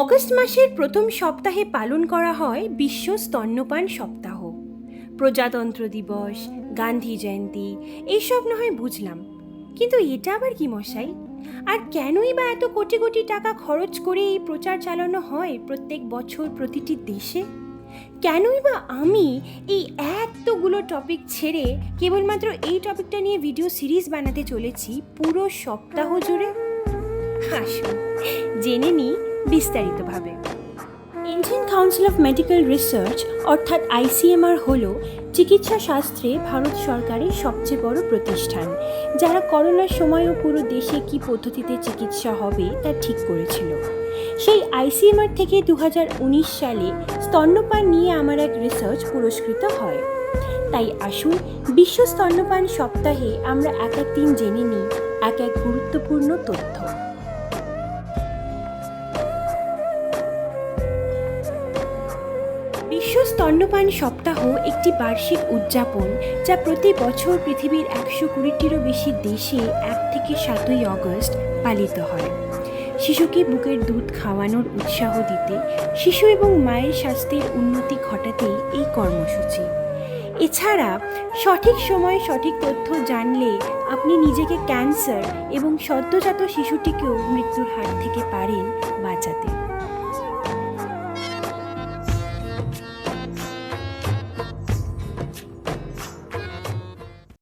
August মাসের প্রথম সপ্তাহে পালন করা হয় বিশ্ব স্তন্যপান সপ্তাহ। প্রজাতন্ত্র দিবস, গান্ধী জয়ন্তী এইসব না হয় বুঝলাম, কিন্তু এটা আবার কি মশাই? আর কেনই বা এত কোটি কোটি টাকা খরচ করে এই প্রচার চালানো হয় প্রত্যেক বছর প্রতিটি দেশে? কেনই বা আমি এই এতগুলো টপিক ছেড়ে কেবলমাত্র এই টপিকটা নিয়ে ভিডিও সিরিজ বানাতে চলেছি পুরো সপ্তাহ জুড়ে? আসুন জেনে নিই বিস্তারিতভাবে। Indian council of medical research অর্থাৎ ICMR হল চিকিৎসা শাস্ত্রে ভারত সরকারের সবচেয়ে বড় প্রতিষ্ঠান, যারা করোনার সময়ও পুরো দেশে কী পদ্ধতিতে চিকিৎসা হবে তা ঠিক করেছিল। সেই ICMR থেকে 2019 সালে স্তন্যপান নিয়ে আমার এক রিসার্চ পুরস্কৃত হয়। তাই আসুন বিশ্ব স্তন্যপান সপ্তাহে আমরা এক দিন জেনে নিই এক গুরুত্বপূর্ণ তথ্য। বিশ্ব স্তন্যপান সপ্তাহ একটি বার্ষিক উদযাপন, যা প্রতি বছর পৃথিবীর 120টিরও বেশি দেশে 1 থেকে 7ই অগস্ট পালিত হয়। শিশুকে বুকের দুধ খাওয়ানোর উৎসাহ দিতে, শিশু এবং মায়ের স্বাস্থ্যের উন্নতি ঘটাতেই এই কর্মসূচি। এছাড়া সঠিক সময়ে সঠিক তথ্য জানলে আপনি নিজেকে ক্যান্সার এবং সদ্যজাত শিশুটিকেও মৃত্যুর হাত থেকে পারেন বাঁচাতে।